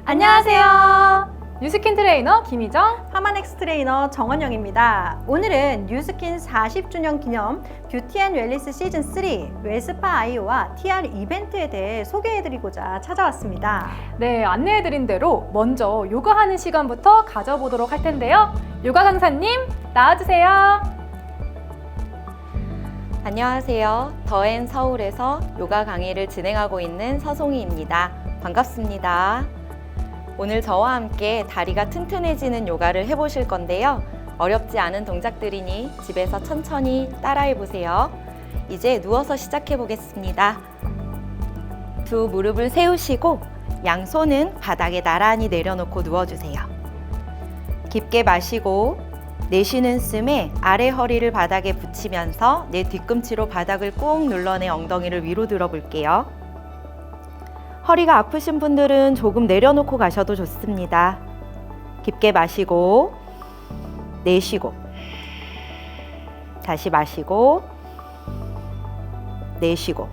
안녕하세요. 뉴스킨 트레이너 김희정, 하마넥스 트레이너 정원영입니다. 오늘은 뉴스킨 40주년 기념 뷰티 앤 웰니스 시즌 3 웰스파 아이오와 TR 이벤트에 대해 소개해드리고자 찾아왔습니다. 네, 안내해드린 대로 먼저 요가하는 시간부터 가져보도록 할 텐데요. 요가 강사님, 나와주세요. 안녕하세요. 더앤 서울에서 요가 강의를 진행하고 있는 서송이입니다. 반갑습니다. 오늘 저와 함께 다리가 튼튼해지는 요가를 해보실 건데요. 어렵지 않은 동작들이니 집에서 천천히 따라해 보세요. 이제 누워서 시작해 보겠습니다. 두 무릎을 세우시고 양손은 바닥에 나란히 내려놓고 누워주세요. 깊게 마시고 내쉬는 숨에 아래 허리를 바닥에 붙이면서 내 뒤꿈치로 바닥을 꾹 눌러내 엉덩이를 위로 들어 볼게요. 허리가 아프신 분들은 조금 내려놓고 가셔도 좋습니다. 깊게 마시고 내쉬고 다시 마시고 내쉬고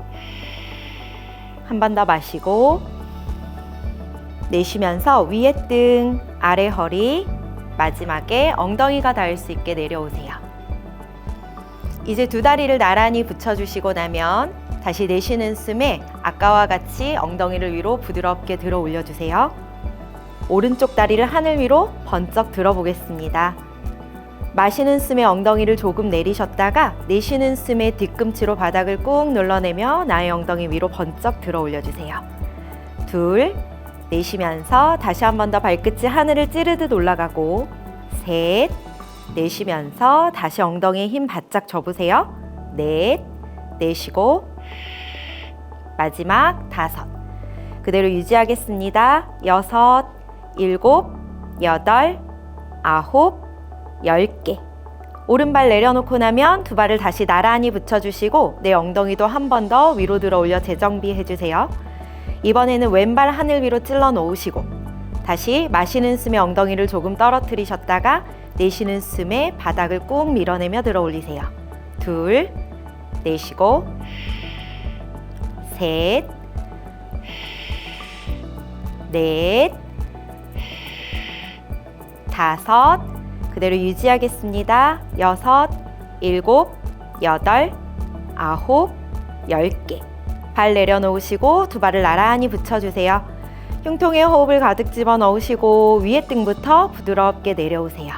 한 번 더 마시고 내쉬면서 위에 등, 아래 허리, 마지막에 엉덩이가 닿을 수 있게 내려오세요. 이제 두 다리를 나란히 붙여주시고 나면 다시 내쉬는 숨에 아까와 같이 엉덩이를 위로 부드럽게 들어 올려주세요. 오른쪽 다리를 하늘 위로 번쩍 들어 보겠습니다. 마시는 숨에 엉덩이를 조금 내리셨다가 내쉬는 숨에 뒤꿈치로 바닥을 꾹 눌러내며 나의 엉덩이 위로 번쩍 들어 올려주세요. 둘, 내쉬면서 다시 한 번 더 발끝이 하늘을 찌르듯 올라가고 셋, 내쉬면서 다시 엉덩이에 힘 바짝 줘보세요. 넷, 내쉬고 마지막 다섯. 그대로 유지하겠습니다. 여섯, 일곱, 여덟, 아홉, 10개. 오른발 내려놓고 나면 두 발을 다시 나란히 붙여주시고 내 엉덩이도 한 번 더 위로 들어 올려 재정비해주세요. 이번에는 왼발 하늘 위로 찔러 놓으시고 다시 마시는 숨에 엉덩이를 조금 떨어뜨리셨다가 내쉬는 숨에 바닥을 꾹 밀어내며 들어 올리세요. 둘, 내쉬고 셋, 넷, 다섯, 그대로 유지하겠습니다. 여섯, 일곱, 여덟, 아홉, 10개. 발 내려놓으시고 두 발을 나란히 붙여주세요. 흉통에 호흡을 가득 집어넣으시고 위에 등부터 부드럽게 내려오세요.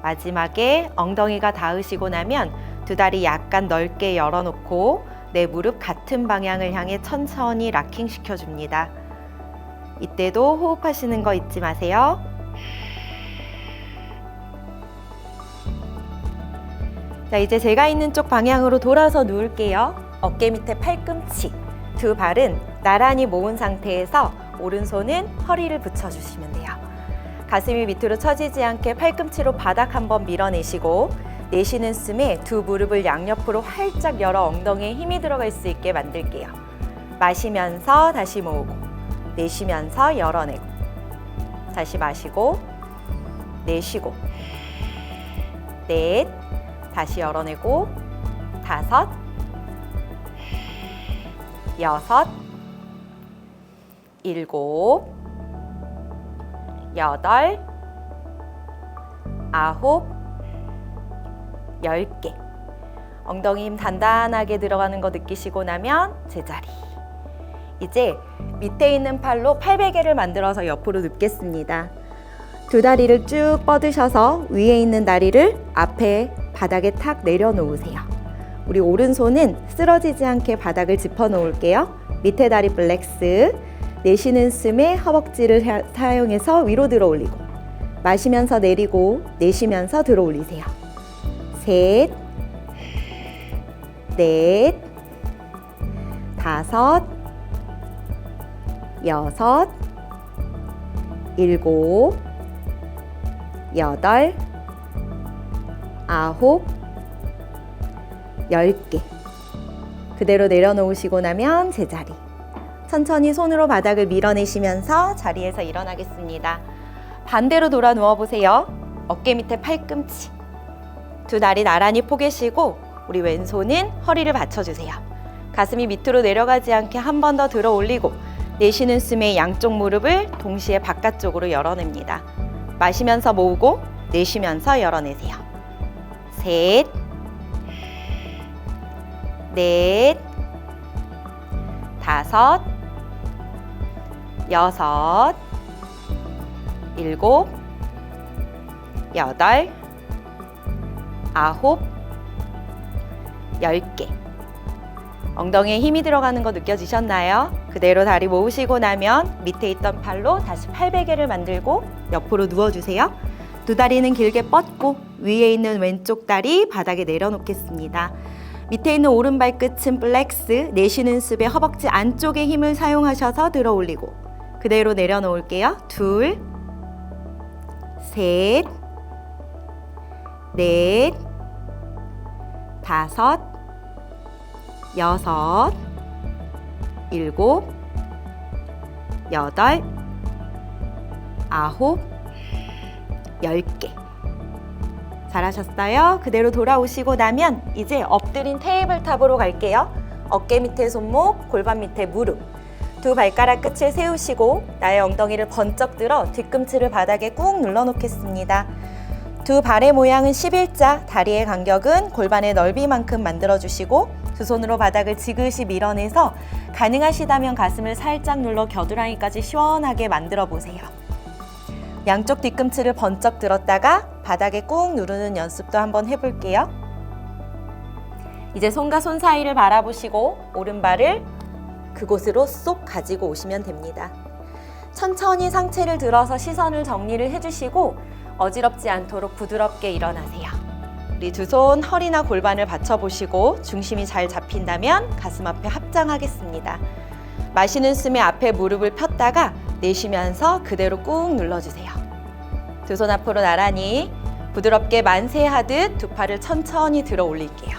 마지막에 엉덩이가 닿으시고 나면 두 다리 약간 넓게 열어놓고 내 무릎 같은 방향을 향해 천천히 락킹 시켜줍니다. 이때도 호흡하시는 거 잊지 마세요. 자, 이제 제가 있는 쪽 방향으로 돌아서 누울게요. 어깨 밑에 팔꿈치, 두 발은 나란히 모은 상태에서 오른손은 허리를 붙여주시면 돼요. 가슴이 밑으로 처지지 않게 팔꿈치로 바닥 한번 밀어내시고 내쉬는 숨에 두 무릎을 양옆으로 활짝 열어 엉덩이에 힘이 들어갈 수 있게 만들게요. 마시면서 다시 모으고 내쉬면서 열어내고 다시 마시고 내쉬고 넷, 다시 열어내고 다섯, 여섯, 일곱, 여덟, 아홉, 10개. 엉덩이 힘 단단하게 들어가는 거 느끼시고 나면 제자리. 이제 밑에 있는 팔로 8베개를 만들어서 옆으로 눕겠습니다. 두 다리를 쭉 뻗으셔서 위에 있는 다리를 앞에 바닥에 탁 내려놓으세요. 우리 오른손은 쓰러지지 않게 바닥을 짚어 놓을게요. 밑에 다리 플렉스. 내쉬는 숨에 허벅지를 사용해서 위로 들어 올리고 마시면서 내리고 내쉬면서 들어 올리세요. 셋, 넷, 다섯, 여섯, 일곱, 여덟, 아홉, 10개. 그대로 내려놓으시고 나면 제자리. 천천히 손으로 바닥을 밀어내시면서 자리에서 일어나겠습니다. 반대로 돌아 누워보세요. 어깨 밑에 팔꿈치. 두 다리 나란히 포개시고 우리 왼손은 허리를 받쳐주세요. 가슴이 밑으로 내려가지 않게 한 번 더 들어 올리고 내쉬는 숨에 양쪽 무릎을 동시에 바깥쪽으로 열어냅니다. 마시면서 모으고 내쉬면서 열어내세요. 셋, 넷, 다섯, 여섯, 일곱, 여덟, 아홉, 10개. 엉덩이에 힘이 들어가는 거 느껴지셨나요? 그대로 다리 모으시고 나면 밑에 있던 팔로 다시 팔베개를 만들고 옆으로 누워주세요. 두 다리는 길게 뻗고 위에 있는 왼쪽 다리 바닥에 내려놓겠습니다. 밑에 있는 오른발 끝은 플렉스, 내쉬는 숨에 허벅지 안쪽에 힘을 사용하셔서 들어 올리고 그대로 내려놓을게요. 둘, 셋, 넷, 다섯, 여섯, 일곱, 여덟, 아홉, 10개. 잘하셨어요? 그대로 돌아오시고 나면 이제 엎드린 테이블탑으로 갈게요. 어깨 밑에 손목, 골반 밑에 무릎. 두 발가락 끝을 세우시고 나의 엉덩이를 번쩍 들어 뒤꿈치를 바닥에 꾹 눌러 놓겠습니다. 두 발의 모양은 11자, 다리의 간격은 골반의 넓이만큼 만들어주시고 두 손으로 바닥을 지그시 밀어내서 가능하시다면 가슴을 살짝 눌러 겨드랑이까지 시원하게 만들어 보세요. 양쪽 뒤꿈치를 번쩍 들었다가 바닥에 꾹 누르는 연습도 한번 해볼게요. 이제 손과 손 사이를 바라보시고 오른발을 그곳으로 쏙 가지고 오시면 됩니다. 천천히 상체를 들어서 시선을 정리를 해주시고 어지럽지 않도록 부드럽게 일어나세요. 우리 두 손 허리나 골반을 받쳐보시고 중심이 잘 잡힌다면 가슴 앞에 합장하겠습니다. 마시는 숨에 앞에 무릎을 폈다가 내쉬면서 그대로 꾹 눌러주세요. 두 손 앞으로 나란히 부드럽게 만세하듯 두 팔을 천천히 들어 올릴게요.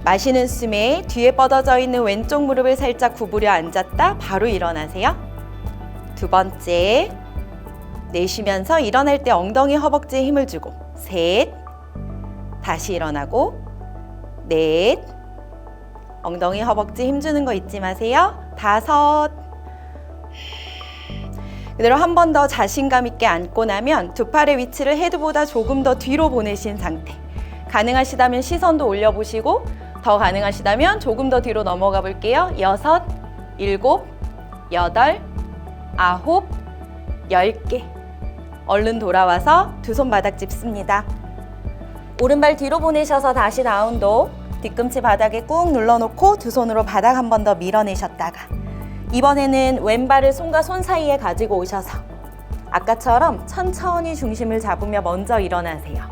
마시는 숨에 뒤에 뻗어져 있는 왼쪽 무릎을 살짝 구부려 앉았다 바로 일어나세요. 두 번째, 내쉬면서 일어날 때 엉덩이 허벅지에 힘을 주고 셋, 다시 일어나고 넷, 엉덩이 허벅지 힘주는 거 잊지 마세요. 다섯, 그대로 한 번 더 자신감 있게 앉고 나면 두 팔의 위치를 헤드보다 조금 더 뒤로 보내신 상태. 가능하시다면 시선도 올려보시고 더 가능하시다면 조금 더 뒤로 넘어가 볼게요. 여섯, 일곱, 여덟, 아홉, 10개. 얼른 돌아와서 두 손 바닥 짚습니다. 오른발 뒤로 보내셔서 다시 다운독. 뒤꿈치 바닥에 꾹 눌러놓고 두 손으로 바닥 한 번 더 밀어내셨다가 이번에는 왼발을 손과 손 사이에 가지고 오셔서 아까처럼 천천히 중심을 잡으며 먼저 일어나세요.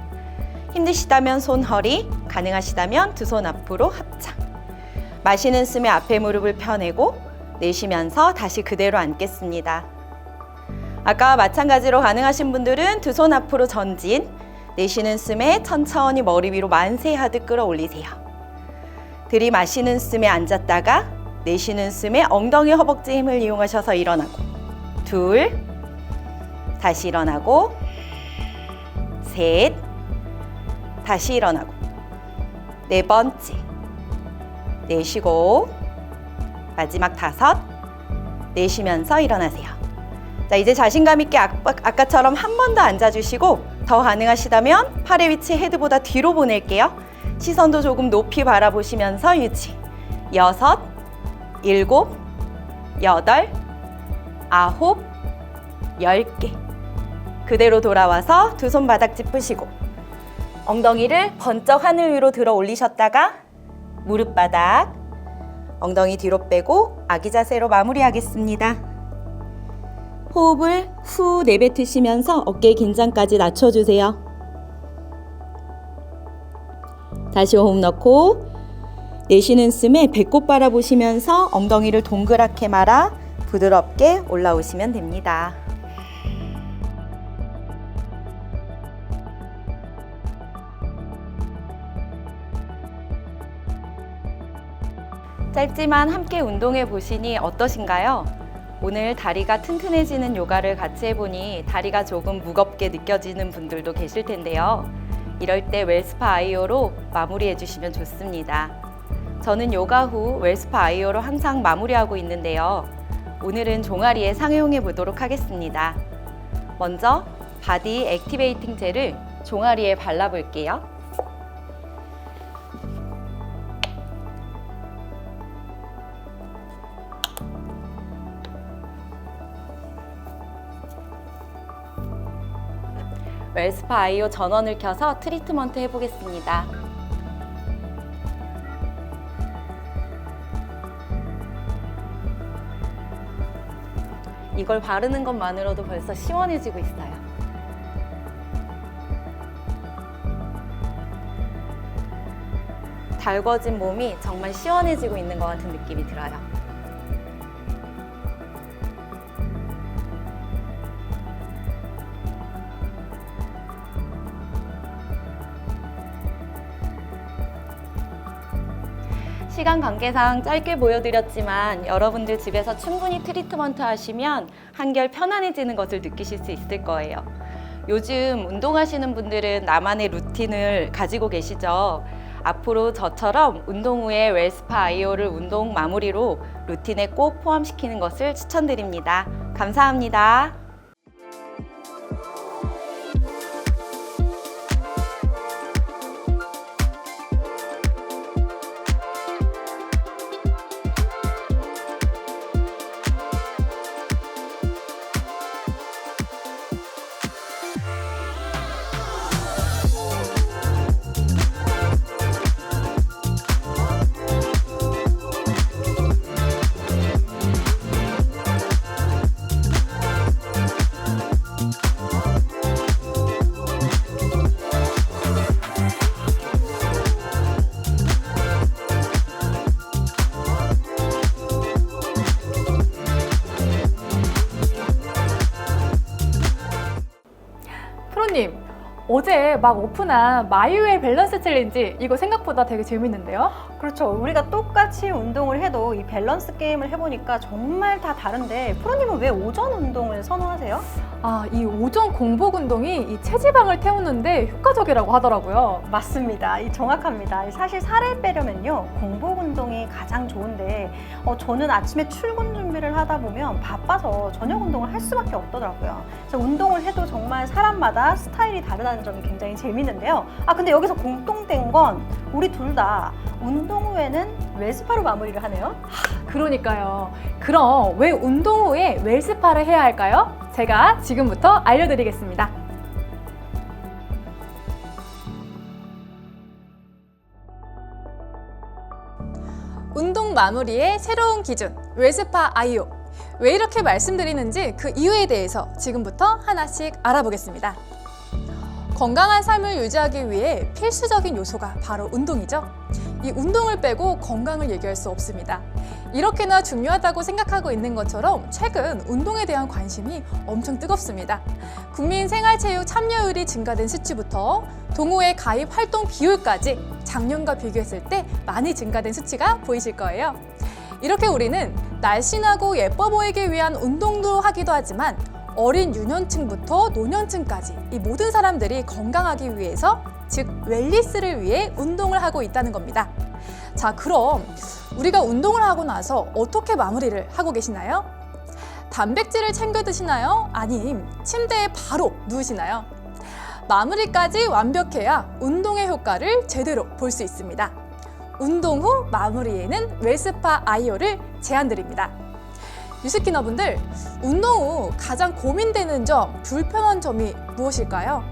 힘드시다면 손 허리, 가능하시다면 두 손 앞으로 합창. 마시는 숨에 앞에 무릎을 펴내고 내쉬면서 다시 그대로 앉겠습니다. 아까와 마찬가지로 가능하신 분들은 두 손 앞으로 전진, 내쉬는 숨에 천천히 머리 위로 만세하듯 끌어올리세요. 들이마시는 숨에 앉았다가 내쉬는 숨에 엉덩이 허벅지 힘을 이용하셔서 일어나고 둘, 다시 일어나고 셋, 다시 일어나고 네 번째, 내쉬고 마지막 다섯, 내쉬면서 일어나세요. 자, 이제 자신감 있게 아까처럼 한 번 더 앉아주시고 더 가능하시다면 팔의 위치 헤드보다 뒤로 보낼게요. 시선도 조금 높이 바라보시면서 유지. 여섯, 일곱, 여덟, 아홉, 10개. 그대로 돌아와서 두 손 바닥 짚으시고 엉덩이를 번쩍 하늘 위로 들어 올리셨다가 무릎 바닥, 엉덩이 뒤로 빼고 아기 자세로 마무리하겠습니다. 호흡을 후 내뱉으시면서 어깨 긴장까지 낮춰주세요. 다시 호흡 넣고 내쉬는 숨에 배꼽 바라보시면서 엉덩이를 동그랗게 말아 부드럽게 올라오시면 됩니다. 짧지만 함께 운동해 보시니 어떠신가요? 오늘 다리가 튼튼해지는 요가를 같이 해보니 다리가 조금 무겁게 느껴지는 분들도 계실 텐데요. 이럴 때 웰스파 아이오로 마무리해 주시면 좋습니다. 저는 요가 후 웰스파 아이오로 항상 마무리하고 있는데요. 오늘은 종아리에 사용해 보도록 하겠습니다. 먼저 바디 액티베이팅 젤을 종아리에 발라볼게요. 웰스파 아이오 전원을 켜서 트리트먼트 해보겠습니다. 이걸 바르는 것만으로도 벌써 시원해지고 있어요. 달궈진 몸이 정말 시원해지고 있는 것 같은 느낌이 들어요. 시간 관계상 짧게 보여드렸지만 여러분들 집에서 충분히 트리트먼트 하시면 한결 편안해지는 것을 느끼실 수 있을 거예요. 요즘 운동하시는 분들은 나만의 루틴을 가지고 계시죠. 앞으로 저처럼 운동 후에 웰스파 아이오를 운동 마무리로 루틴에 꼭 포함시키는 것을 추천드립니다. 감사합니다. 프로님, 어제 막 오픈한 마이웨이 밸런스 챌린지 이거 생각보다 되게 재밌는데요? 그렇죠. 우리가 똑같이 운동을 해도 이 밸런스 게임을 해보니까 정말 다 다른데 프로님은 왜 오전 운동을 선호하세요? 이 오전 공복 운동이 이 체지방을 태우는데 효과적이라고 하더라고요. 맞습니다. 정확합니다. 사실 살을 빼려면요 공복 운동이 가장 좋은데 저는 아침에 출근 준비를 하다 보면 바빠서 저녁 운동을 할 수밖에 없더라고요. 그래서 운동을 해도 정말 사람마다 스타일이 다르다는 점이 굉장히 재밌는데요. 근데 여기서 공통된 건 우리 둘 다 운동 후에는 웰스파로 마무리를 하네요. 그러니까요. 그럼 왜 운동 후에 웰스파를 해야 할까요? 제가 지금부터 알려드리겠습니다. 운동 마무리의 새로운 기준, 웰스파 아이오. 왜 이렇게 말씀드리는지 그 이유에 대해서 지금부터 하나씩 알아보겠습니다. 건강한 삶을 유지하기 위해 필수적인 요소가 바로 운동이죠. 이 운동을 빼고 건강을 얘기할 수 없습니다. 이렇게나 중요하다고 생각하고 있는 것처럼 최근 운동에 대한 관심이 엄청 뜨겁습니다. 국민 생활체육 참여율이 증가된 수치부터 동호회 가입 활동 비율까지 작년과 비교했을 때 많이 증가된 수치가 보이실 거예요. 이렇게 우리는 날씬하고 예뻐 보이기 위한 운동도 하기도 하지만 어린 유년층부터 노년층까지 이 모든 사람들이 건강하기 위해서, 즉 웰니스를 위해 운동을 하고 있다는 겁니다. 자, 그럼 우리가 운동을 하고 나서 어떻게 마무리를 하고 계시나요? 단백질을 챙겨 드시나요? 아님 침대에 바로 누우시나요? 마무리까지 완벽해야 운동의 효과를 제대로 볼 수 있습니다. 운동 후 마무리에는 웰스파 아이오를 제안드립니다. 뉴스키너분들, 운동 후 가장 고민되는 점, 불편한 점이 무엇일까요?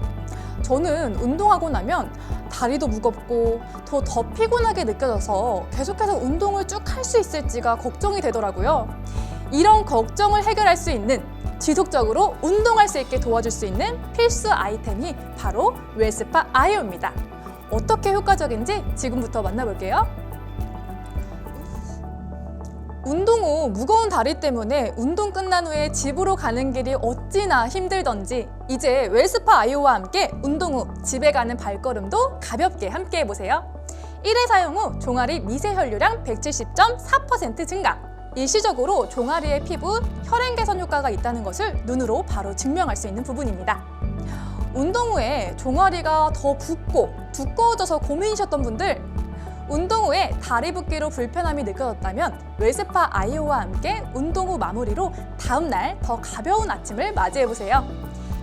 저는 운동하고 나면 다리도 무겁고 더 피곤하게 느껴져서 계속해서 운동을 쭉 할 수 있을지가 걱정이 되더라고요. 이런 걱정을 해결할 수 있는, 지속적으로 운동할 수 있게 도와줄 수 있는 필수 아이템이 바로 웰스파 아이오입니다. 어떻게 효과적인지 지금부터 만나볼게요. 운동 후 무거운 다리 때문에 운동 끝난 후에 집으로 가는 길이 어찌나 힘들던지 이제 웰스파 아이오와 함께 운동 후 집에 가는 발걸음도 가볍게 함께 해보세요. 1회 사용 후 종아리 미세 혈류량 170.4% 증가. 일시적으로 종아리의 피부, 혈행 개선 효과가 있다는 것을 눈으로 바로 증명할 수 있는 부분입니다. 운동 후에 종아리가 더 붓고 두꺼워져서 고민이셨던 분들, 운동 후에 다리 붓기로 불편함이 느껴졌다면 웰스파 아이오와 함께 운동 후 마무리로 다음날 더 가벼운 아침을 맞이해보세요.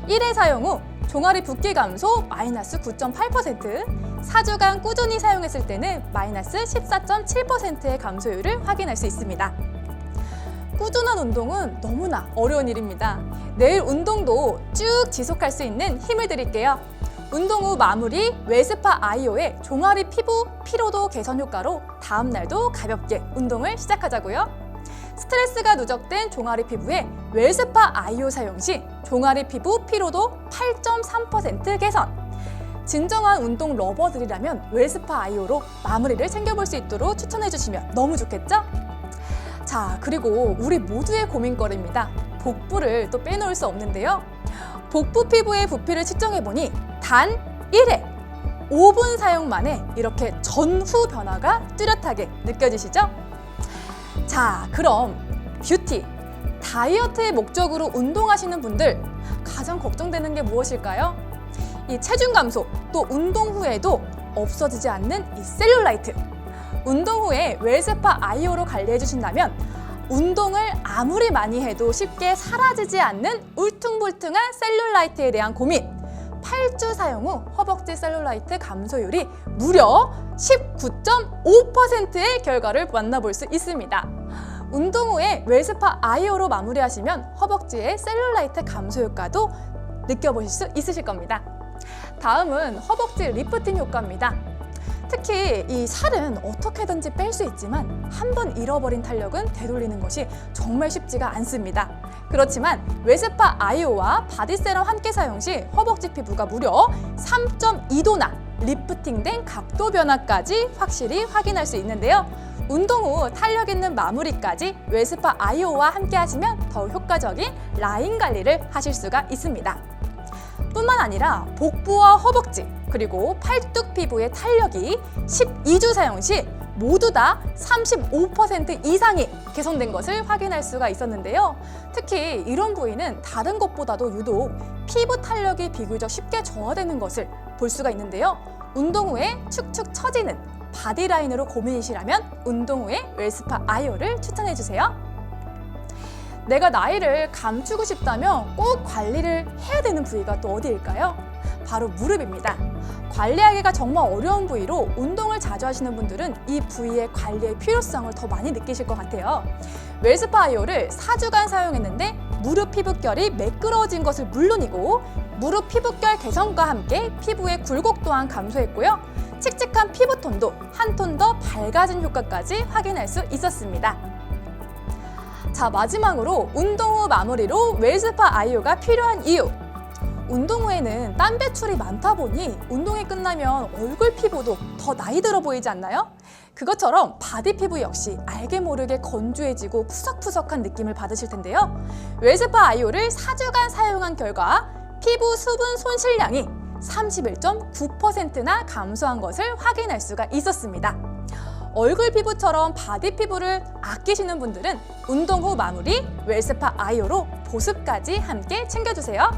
1회 사용 후 종아리 붓기 감소 마이너스 9.8%, 4주간 꾸준히 사용했을 때는 마이너스 14.7%의 감소율을 확인할 수 있습니다. 꾸준한 운동은 너무나 어려운 일입니다. 내일 운동도 쭉 지속할 수 있는 힘을 드릴게요. 운동 후 마무리 웰스파 아이오의 종아리 피부 피로도 개선 효과로 다음 날도 가볍게 운동을 시작하자고요. 스트레스가 누적된 종아리 피부에 웰스파 아이오 사용 시 종아리 피부 피로도 8.3% 개선. 진정한 운동 러버들이라면 웰스파 아이오로 마무리를 챙겨볼 수 있도록 추천해 주시면 너무 좋겠죠? 자, 그리고 우리 모두의 고민거리입니다. 복부를 또 빼놓을 수 없는데요. 복부 피부의 부피를 측정해보니 단 1회 5분 사용 만에 이렇게 전후 변화가 뚜렷하게 느껴지시죠? 자, 그럼 뷰티, 다이어트의 목적으로 운동하시는 분들 가장 걱정되는 게 무엇일까요? 이 체중 감소, 또 운동 후에도 없어지지 않는 이 셀룰라이트. 운동 후에 웰스파 아이오로 관리해 주신다면 운동을 아무리 많이 해도 쉽게 사라지지 않는 울퉁불퉁한 셀룰라이트에 대한 고민, 8주 사용 후 허벅지 셀룰라이트 감소율이 무려 19.5%의 결과를 만나볼 수 있습니다. 운동 후에 웰스파 아이오로 마무리하시면 허벅지의 셀룰라이트 감소 효과도 느껴보실 수 있으실 겁니다. 다음은 허벅지 리프팅 효과입니다. 특히 이 살은 어떻게든지 뺄 수 있지만 한번 잃어버린 탄력은 되돌리는 것이 정말 쉽지가 않습니다. 그렇지만 웰스파 아이오와 바디세럼 함께 사용 시 허벅지 피부가 무려 3.2도나 리프팅된 각도 변화까지 확실히 확인할 수 있는데요. 운동 후 탄력 있는 마무리까지 웰스파 아이오와 함께 하시면 더욱 효과적인 라인 관리를 하실 수가 있습니다. 뿐만 아니라 복부와 허벅지 그리고 팔뚝 피부의 탄력이 12주 사용 시 모두 다 35% 이상이 개선된 것을 확인할 수가 있었는데요. 특히 이런 부위는 다른 것보다도 유독 피부 탄력이 비교적 쉽게 저하되는 것을 볼 수가 있는데요. 운동 후에 축축 처지는 바디라인으로 고민이시라면 운동 후에 웰스파 아이오를 추천해주세요. 내가 나이를 감추고 싶다면 꼭 관리를 해야 되는 부위가 또 어디일까요? 바로 무릎입니다. 관리하기가 정말 어려운 부위로 운동을 자주 하시는 분들은 이 부위의 관리의 필요성을 더 많이 느끼실 것 같아요. 웰스파 아이오를 4주간 사용했는데 무릎 피부결이 매끄러워진 것을 물론이고 무릎 피부결 개선과 함께 피부의 굴곡 또한 감소했고요. 칙칙한 피부톤도 한 톤 더 밝아진 효과까지 확인할 수 있었습니다. 자, 마지막으로 운동 후 마무리로 웰스파 아이오가 필요한 이유. 운동 후에는 땀 배출이 많다 보니 운동이 끝나면 얼굴 피부도 더 나이 들어 보이지 않나요? 그것처럼 바디 피부 역시 알게 모르게 건조해지고 푸석푸석한 느낌을 받으실 텐데요. 웰스파 아이오를 4주간 사용한 결과 피부 수분 손실량이 31.9%나 감소한 것을 확인할 수가 있었습니다. 얼굴 피부처럼 바디 피부를 아끼시는 분들은 운동 후 마무리 웰스파 아이오로 보습까지 함께 챙겨주세요.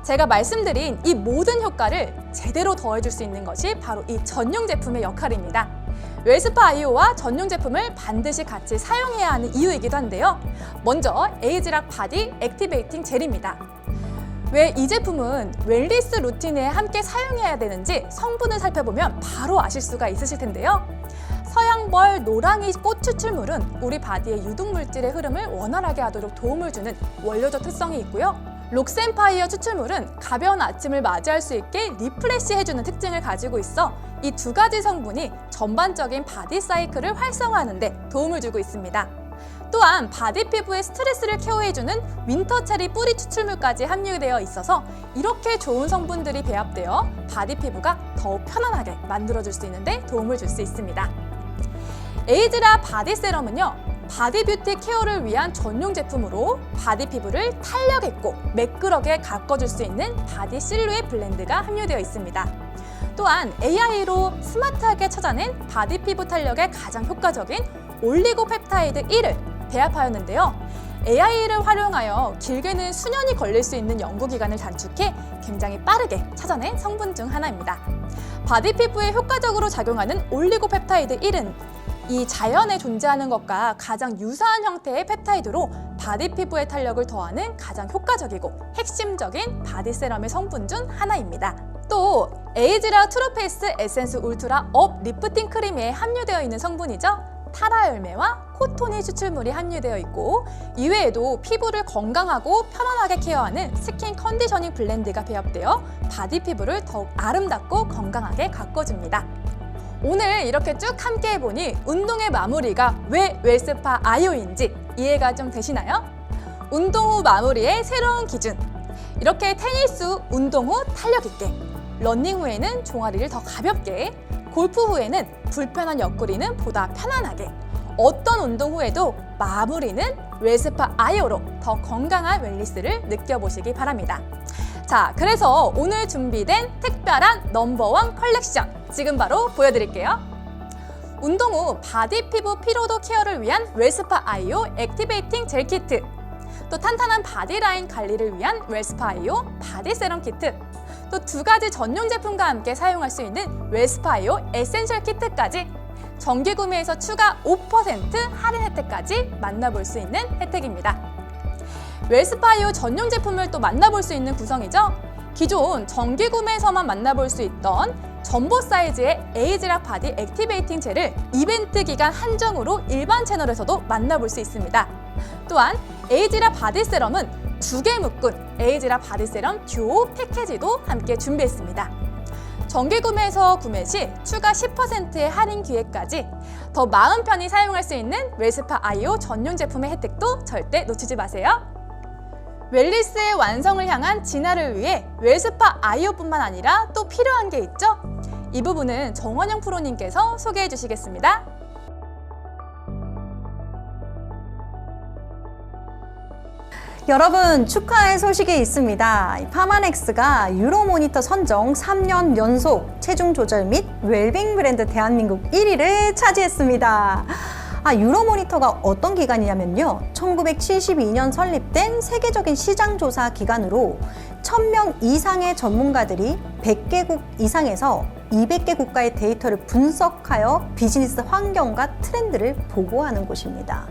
제가 말씀드린 이 모든 효과를 제대로 더해줄 수 있는 것이 바로 이 전용 제품의 역할입니다. 웰스파 아이오와 전용 제품을 반드시 같이 사용해야 하는 이유이기도 한데요. 먼저 에이지락 바디 액티베이팅 젤입니다. 왜 이 제품은 웰니스 루틴에 함께 사용해야 되는지 성분을 살펴보면 바로 아실 수가 있으실 텐데요. 서양벌 노랑이 꽃 추출물은 우리 바디의 유독 물질의 흐름을 원활하게 하도록 도움을 주는 원료적 특성이 있고요. 록센파이어 추출물은 가벼운 아침을 맞이할 수 있게 리프레시 해주는 특징을 가지고 있어 이 두 가지 성분이 전반적인 바디 사이클을 활성화하는 데 도움을 주고 있습니다. 또한 바디 피부의 스트레스를 케어해주는 윈터체리 뿌리 추출물까지 함유되어 있어서 이렇게 좋은 성분들이 배합되어 바디 피부가 더욱 편안하게 만들어줄 수 있는데 도움을 줄 수 있습니다. 에이즈라 바디 세럼은요, 바디 뷰티 케어를 위한 전용 제품으로 바디 피부를 탄력 있고 매끄럽게 가꿔줄 수 있는 바디 실루엣 블렌드가 함유되어 있습니다. 또한 AI로 스마트하게 찾아낸 바디 피부 탄력에 가장 효과적인 올리고펩타이드 1을 배합하였는데요. AI를 활용하여 길게는 수년이 걸릴 수 있는 연구기간을 단축해 굉장히 빠르게 찾아낸 성분 중 하나입니다. 바디 피부에 효과적으로 작용하는 올리고펩타이드 1은 이 자연에 존재하는 것과 가장 유사한 형태의 펩타이드로 바디 피부의 탄력을 더하는 가장 효과적이고 핵심적인 바디 세럼의 성분 중 하나입니다. 또 에이즈라 트루페이스 에센스 울트라 업 리프팅 크림에 함유되어 있는 성분이죠. 타라 열매와 코토니 추출물이 함유되어 있고 이외에도 피부를 건강하고 편안하게 케어하는 스킨 컨디셔닝 블렌드가 배합되어 바디 피부를 더욱 아름답고 건강하게 가꿔줍니다. 오늘 이렇게 쭉 함께 해보니 운동의 마무리가 왜 웰스파 아이오인지 이해가 좀 되시나요? 운동 후 마무리의 새로운 기준. 이렇게 테니스 후 운동 후 탄력 있게, 러닝 후에는 종아리를 더 가볍게, 골프 후에는 불편한 옆구리는 보다 편안하게, 어떤 운동 후에도 마무리는 웰스파 아이오로 더 건강한 웰니스를 느껴보시기 바랍니다. 자, 그래서 오늘 준비된 특별한 넘버원 컬렉션 지금 바로 보여드릴게요. 운동 후 바디 피부 피로도 케어를 위한 웰스파 아이오 액티베이팅 젤 키트, 또 탄탄한 바디 라인 관리를 위한 웰스파 아이오 바디 세럼 키트, 또 2가지 전용 제품과 함께 사용할 수 있는 웰스파 아이오 에센셜 키트까지 정기 구매에서 추가 5% 할인 혜택까지 만나볼 수 있는 혜택입니다. 웰스파 아이오 전용 제품을 또 만나볼 수 있는 구성이죠. 기존 정기 구매에서만 만나볼 수 있던 점보 사이즈의 에이즈락 바디 액티베이팅 젤을 이벤트 기간 한정으로 일반 채널에서도 만나볼 수 있습니다. 또한 에이즈락 바디 세럼은 2개 묶은 에이즈락 바디 세럼 듀오 패키지도 함께 준비했습니다. 정기 구매에서 구매 시 추가 10%의 할인 기회까지 더 마음 편히 사용할 수 있는 웰스파 아이오 전용 제품의 혜택도 절대 놓치지 마세요. 웰니스의 완성을 향한 진화를 위해 웰스파 아이오뿐만 아니라 또 필요한 게 있죠? 이 부분은 정원영 프로님께서 소개해 주시겠습니다. 여러분, 축하의 소식이 있습니다. 파마넥스가 유로모니터 선정 3년 연속 체중 조절 및 웰빙 브랜드 대한민국 1위를 차지했습니다. 유로모니터가 어떤 기관이냐면요, 1972년 설립된 세계적인 시장조사 기관으로 1000명 이상의 전문가들이 100개국 이상에서 200개 국가의 데이터를 분석하여 비즈니스 환경과 트렌드를 보고하는 곳입니다.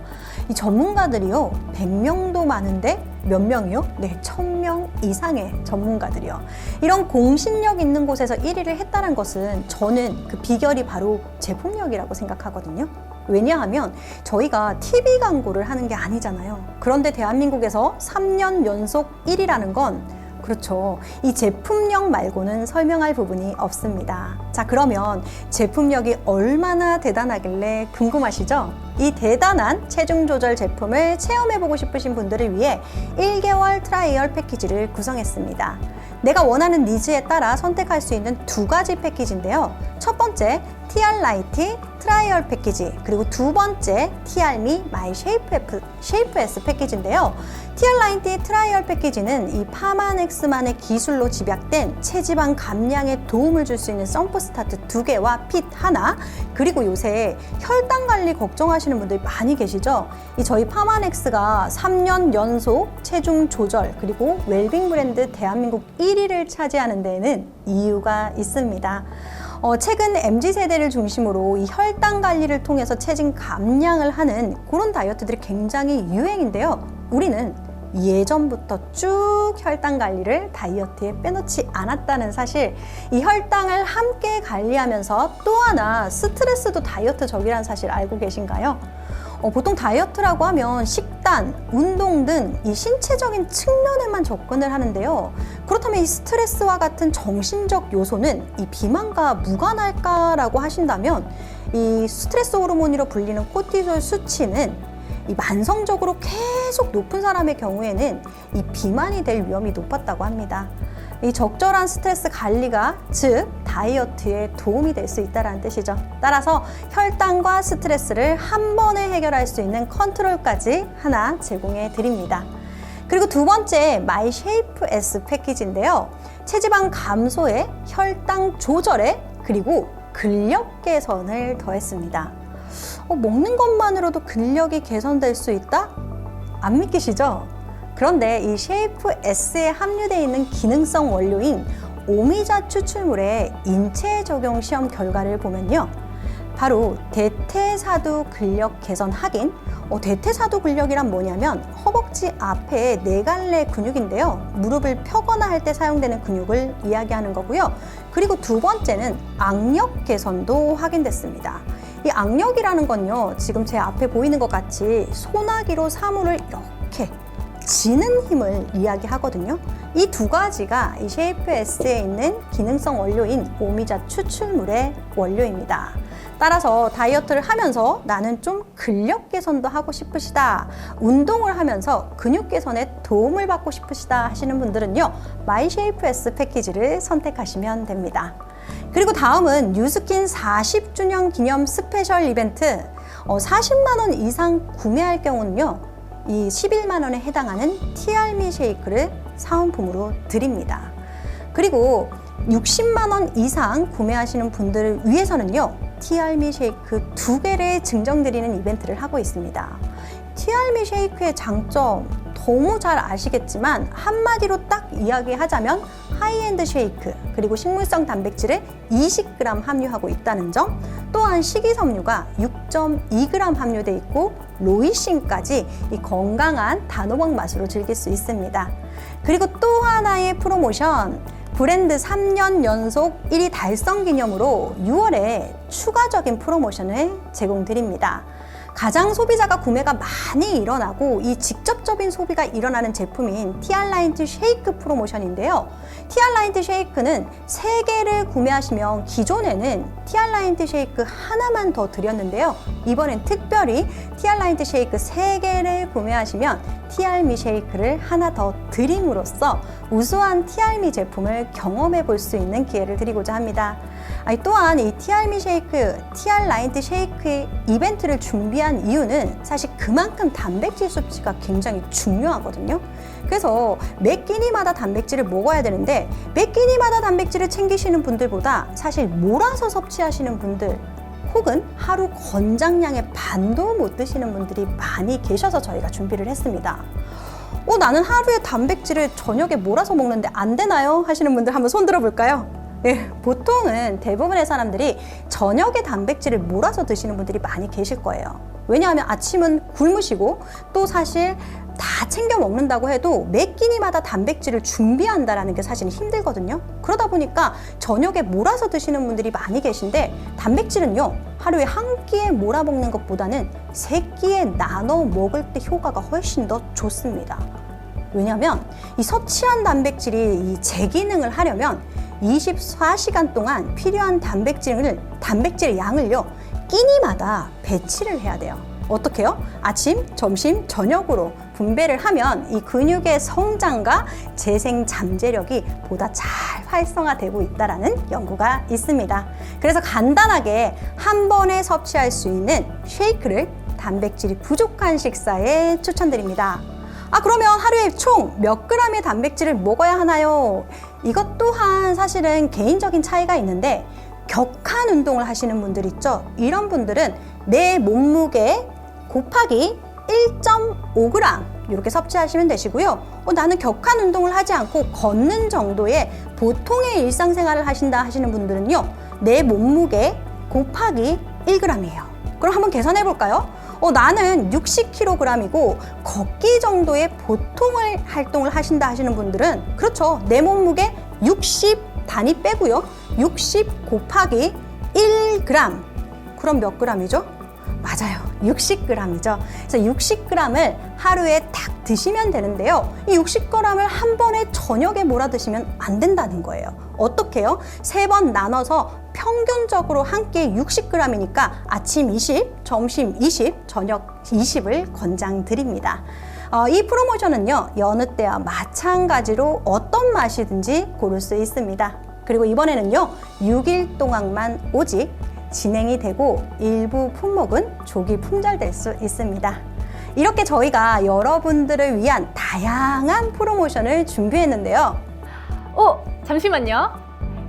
이 전문가들이요, 100명도 많은데 몇 명이요? 네, 1000명 이상의 전문가들이요. 이런 공신력 있는 곳에서 1위를 했다는 것은 저는 그 비결이 바로 제품력이라고 생각하거든요. 왜냐하면 저희가 TV 광고를 하는 게 아니잖아요. 그런데 대한민국에서 3년 연속 1위라는 건 그렇죠. 이 제품력 말고는 설명할 부분이 없습니다. 자, 그러면 제품력이 얼마나 대단하길래 궁금하시죠? 이 대단한 체중 조절 제품을 체험해보고 싶으신 분들을 위해 1개월 트라이얼 패키지를 구성했습니다. 내가 원하는 니즈에 따라 선택할 수 있는 2가지 패키지인데요. 첫 번째, TR 라이트 트라이얼 패키지, 그리고 2번째, TR 미 마이 쉐이프 S 패키지인데요. TR 라이트 트라이얼 패키지는 이 파마넥스만의 기술로 집약된 체지방 감량에 도움을 줄 수 있는 썸프 스타트 2개와 핏 하나, 그리고 요새 혈당 관리 걱정하시는 분들이 많이 계시죠? 이 저희 파마넥스가 3년 연속 체중 조절 그리고 웰빙 브랜드 대한민국 1위를 차지하는 데에는 이유가 있습니다. 최근 MZ세대를 중심으로 이 혈당 관리를 통해서 체중 감량을 하는 그런 다이어트들이 굉장히 유행인데요. 우리는 예전부터 쭉 혈당 관리를 다이어트에 빼놓지 않았다는 사실, 이 혈당을 함께 관리하면서 또 하나 스트레스도 다이어트적이라는 사실 알고 계신가요? 보통 다이어트라고 하면 식단, 운동 등 이 신체적인 측면에만 접근을 하는데요. 그렇다면 이 스트레스와 같은 정신적 요소는 이 비만과 무관할까라고 하신다면, 이 스트레스 호르몬으로 불리는 코티졸 수치는 이 만성적으로 계속 높은 사람의 경우에는 이 비만이 될 위험이 높았다고 합니다. 이 적절한 스트레스 관리가 즉 다이어트에 도움이 될 수 있다는 뜻이죠. 따라서 혈당과 스트레스를 한 번에 해결할 수 있는 컨트롤까지 하나 제공해 드립니다. 그리고 2번째, 마이 쉐이프 S 패키지인데요. 체지방 감소에 혈당 조절에 그리고 근력 개선을 더했습니다. 먹는 것만으로도 근력이 개선될 수 있다? 안 믿기시죠? 그런데 이 쉐이프 S에 함유되어 있는 기능성 원료인 오미자 추출물의 인체에 적용 시험 결과를 보면요. 바로 대퇴사두 근력 개선 확인. 대퇴사두 근력이란 뭐냐면 허벅지 앞에 네 갈래 근육인데요. 무릎을 펴거나 할 때 사용되는 근육을 이야기하는 거고요. 그리고 두 번째는 악력 개선도 확인됐습니다. 이 악력이라는 건요, 지금 제 앞에 보이는 것 같이 소나기로 사물을 이렇게 지는 힘을 이야기하거든요. 이 두 가지가 이 쉐이프 S에 있는 기능성 원료인 오미자 추출물의 원료입니다. 따라서 다이어트를 하면서 나는 좀 근력 개선도 하고 싶으시다, 운동을 하면서 근육 개선에 도움을 받고 싶으시다 하시는 분들은요, 마이 쉐이프 S 패키지를 선택하시면 됩니다. 그리고 다음은 뉴스킨 40주년 기념 스페셜 이벤트. 40만 원 이상 구매할 경우는요, 이 11만 원에 해당하는 티알미 쉐이크를 사은품으로 드립니다. 그리고 60만 원 이상 구매하시는 분들을 위해서는요, 티알미 쉐이크 2개를 증정드리는 이벤트를 하고 있습니다. 티알미 쉐이크의 장점 너무 잘 아시겠지만 한마디로 딱 이야기하자면 하이엔드 쉐이크, 그리고 식물성 단백질을 20g 함유하고 있다는 점, 또한 식이섬유가 6.2g 함유되어 있고 로이신까지 이 건강한 단호박 맛으로 즐길 수 있습니다. 그리고 또 하나의 프로모션, 브랜드 3년 연속 1위 달성 기념으로 6월에 추가적인 프로모션을 제공드립니다. 가장 소비자가 구매가 많이 일어나고 이 직접적인 소비가 일어나는 제품인 티알라인트 쉐이크 프로모션인데요. 티알라인트 쉐이크는 3개를 구매하시면 기존에는 티알라인트 쉐이크 하나만 더 드렸는데요. 이번엔 특별히 티알라인트 쉐이크 3개를 구매하시면 티알미 쉐이크를 하나 더 드림으로써 우수한 티알미 제품을 경험해 볼 수 있는 기회를 드리고자 합니다. 또한 이 티알미 쉐이크, 티알라인트 쉐이크의 이벤트를 준비한 이유는 사실 그만큼 단백질 섭취가 굉장히 중요하거든요. 그래서 매 끼니마다 단백질을 먹어야 되는데 매 끼니마다 단백질을 챙기시는 분들보다 사실 몰아서 섭취하시는 분들, 혹은 하루 권장량의 반도 못 드시는 분들이 많이 계셔서 저희가 준비를 했습니다. 나는 하루에 단백질을 저녁에 몰아서 먹는데 안 되나요? 하시는 분들 한번 손 들어볼까요? 네, 보통은 대부분의 사람들이 저녁에 단백질을 몰아서 드시는 분들이 많이 계실 거예요. 왜냐하면 아침은 굶으시고 또 사실 다 챙겨 먹는다고 해도 매 끼니마다 단백질을 준비한다는 게 사실은 힘들거든요. 그러다 보니까 저녁에 몰아서 드시는 분들이 많이 계신데, 단백질은요, 하루에 한 끼에 몰아 먹는 것보다는 3끼에 나눠 먹을 때 효과가 훨씬 더 좋습니다. 왜냐하면 이 섭취한 단백질이 이 재기능을 하려면 24시간 동안 필요한 단백질의 양을요, 끼니마다 배치를 해야 돼요. 어떻게 해요? 아침, 점심, 저녁으로 분배를 하면 이 근육의 성장과 재생 잠재력이 보다 잘 활성화되고 있다는 연구가 있습니다. 그래서 간단하게 한 번에 섭취할 수 있는 쉐이크를 단백질이 부족한 식사에 추천드립니다. 그러면 하루에 총 몇 g의 단백질을 먹어야 하나요? 이것 또한 사실은 개인적인 차이가 있는데, 격한 운동을 하시는 분들 있죠? 이런 분들은 내 몸무게 곱하기 1.5g 이렇게 섭취하시면 되시고요. 나는 격한 운동을 하지 않고 걷는 정도의 보통의 일상생활을 하신다 하시는 분들은요, 내 몸무게 곱하기 1g이에요. 그럼 한번 계산해 볼까요? 나는 60kg이고 걷기 정도의 보통의 활동을 하신다 하시는 분들은, 그렇죠, 내 몸무게 60 단위 빼고요, 60 곱하기 1g, 그럼 몇 g이죠? 맞아요, 60g이죠. 그래서 60g을 하루에 딱 드시면 되는데요, 이 60g을 한 번에 저녁에 몰아 드시면 안 된다는 거예요. 어떻게 해요? 3번 나눠서 평균적으로 한 끼에 60g이니까 아침 20, 점심 20, 저녁 20을 권장드립니다. 이 프로모션은요, 여느 때와 마찬가지로 어떤 맛이든지 고를 수 있습니다. 그리고 이번에는요, 6일 동안만 오직 진행이 되고 일부 품목은 조기 품절될 수 있습니다. 이렇게 저희가 여러분들을 위한 다양한 프로모션을 준비했는데요. 잠시만요.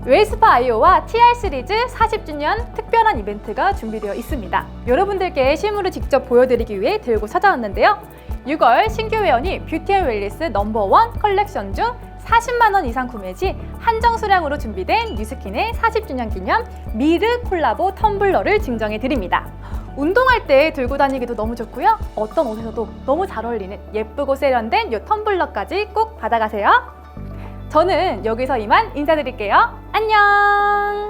웨이스파 아이오와 TR 시리즈 40주년 특별한 이벤트가 준비되어 있습니다. 여러분들께 실물을 직접 보여드리기 위해 들고 찾아왔는데요. 6월 신규 회원이 뷰티앤웰리스 넘버원 컬렉션 중 40만 원 이상 구매 시 한정 수량으로 준비된 뉴스킨의 40주년 기념 미르 콜라보 텀블러를 증정해 드립니다. 운동할 때 들고 다니기도 너무 좋고요. 어떤 옷에서도 너무 잘 어울리는 예쁘고 세련된 이 텀블러까지 꼭 받아가세요. 저는 여기서 이만 인사드릴게요. 안녕!